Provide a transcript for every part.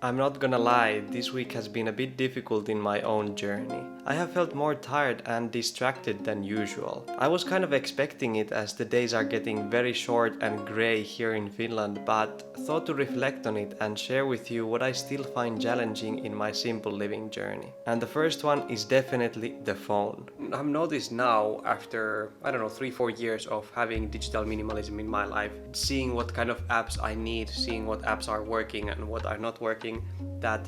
I'm not gonna lie, this week has been a bit difficult in my own journey. I have felt more tired and distracted than usual. I was kind of expecting it as the days are getting very short and grey here in Finland, but thought to reflect on it and share with you what I still find challenging in my simple living journey. And the first one is definitely the phone. I've noticed now, after, 3-4 years of having digital minimalism in my life, seeing what kind of apps I need, seeing what apps are working and what are not working, that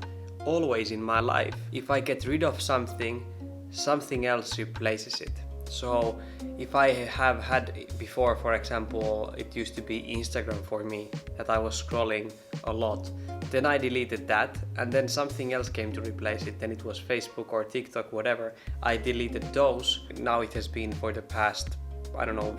always in my life, if I get rid of something, something else replaces it. So if I have had before, for example, it used to be Instagram for me, that I was scrolling a lot, then I deleted that and then something else came to replace it. Then it was Facebook or TikTok, whatever. I deleted those. Now it has been for the past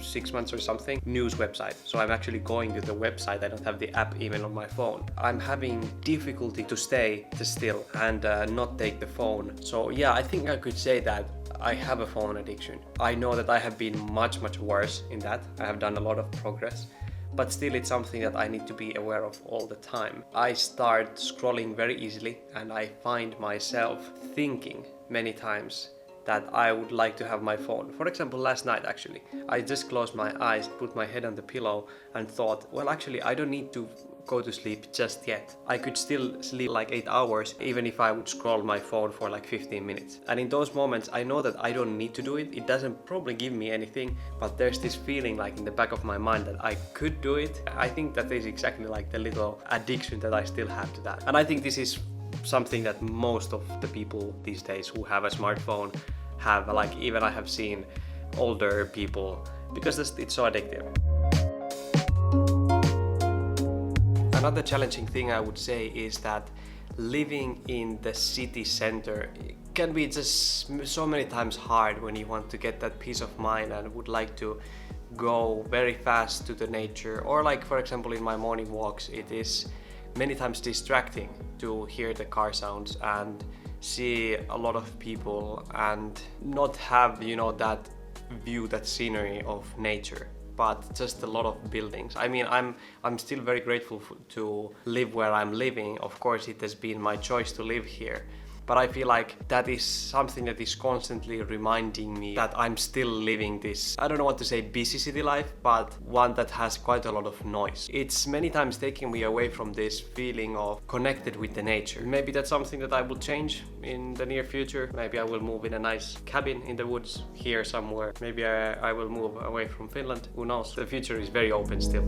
6 months or something, news website. So I'm actually going to the website. I don't have the app even on my phone. I'm having difficulty to stay still and not take the phone. So yeah, I think I could say that I have a phone addiction. I know that I have been much worse in that. I have done a lot of progress, but still it's something that I need to be aware of all the time. I start scrolling very easily and I find myself thinking many times that I would like to have my phone. For example, last night actually, I just closed my eyes, put my head on the pillow and thought, well actually I don't need to go to sleep just yet. I could still sleep like 8 hours even if I would scroll my phone for like 15 minutes. And in those moments I know that I don't need to do it. It doesn't probably give me anything, but there's this feeling like in the back of my mind that I could do it. I think that is exactly like the little addiction that I still have to that. And I think this is something that most of the people these days who have a smartphone have, like even I have seen older people, because it's so addictive. Another challenging thing I would say is that living in the city center can be just so many times hard when you want to get that peace of mind and would like to go very fast to the nature, or like for example in my morning walks, it is many times distracting to hear the car sounds and see a lot of people and not have, that view, that scenery of nature, but just a lot of buildings. I mean, I'm still very grateful to live where I'm living. Of course, it has been my choice to live here. But I feel like that is something that is constantly reminding me that I'm still living this, I don't know what to say, busy city life, but one that has quite a lot of noise. It's many times taking me away from this feeling of connected with the nature. Maybe that's something that I will change in the near future. Maybe I will move in a nice cabin in the woods here somewhere. Maybe I will move away from Finland. Who knows? The future is very open still.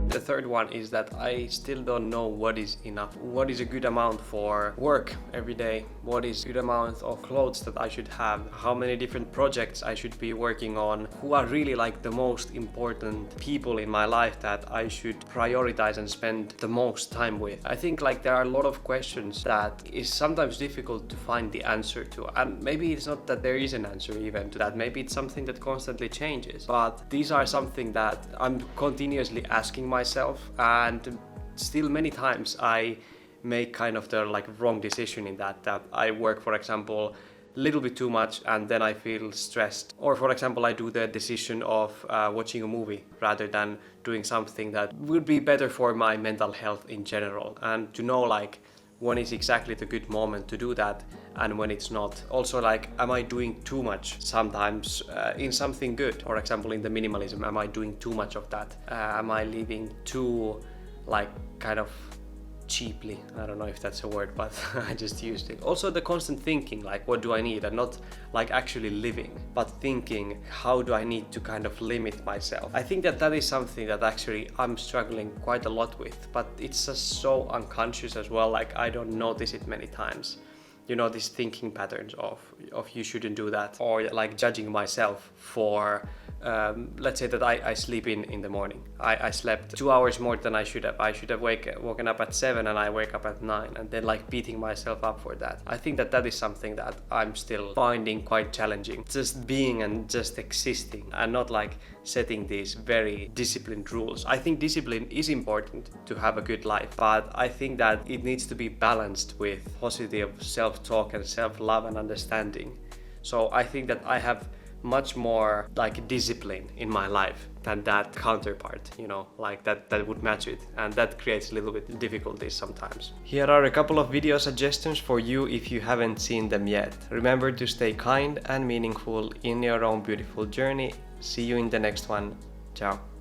The third one is that I still don't know what is enough. What is a good amount for work every day? What is a good amount of clothes that I should have? How many different projects I should be working on? Who are really like the most important people in my life that I should prioritize and spend the most time with? I think like there are a lot of questions that is sometimes difficult to find the answer to. And maybe it's not that there is an answer even to that. Maybe it's something that constantly changes. But these are something that I'm continuously asking myself, and still many times I make kind of the like wrong decision in that I work, for example, a little bit too much and then I feel stressed. Or for example, I do the decision of watching a movie rather than doing something that would be better for my mental health in general, and to know like when is exactly the good moment to do that and when it's not. Also, like, am I doing too much sometimes in something good? For example, in the minimalism, am I doing too much of that? Am I living too, like, kind of cheaply? I don't know if that's a word, but I just used it. Also the constant thinking, like what do I need, and not like actually living, but thinking how do I need to kind of limit myself. I think that is something that actually I'm struggling quite a lot with, but it's just so unconscious as well. Like I don't notice it many times. These thinking patterns of you shouldn't do that, or like judging myself for let's say that I sleep in the morning. I slept 2 hours more than I should have. I should have woken up at 7 and I wake up at 9, and then like beating myself up for that. I think that is something that I'm still finding quite challenging. Just being and just existing, and not like setting these very disciplined rules. I think discipline is important to have a good life, but I think that it needs to be balanced with positive self-talk and self-love and understanding. So I think that I have much more like discipline in my life than that counterpart, you know, like that would match it, and that creates a little bit difficulties sometimes. Here are a couple of video suggestions for you if you haven't seen them yet. Remember to stay kind and meaningful in your own beautiful journey. See you in the next one. Ciao.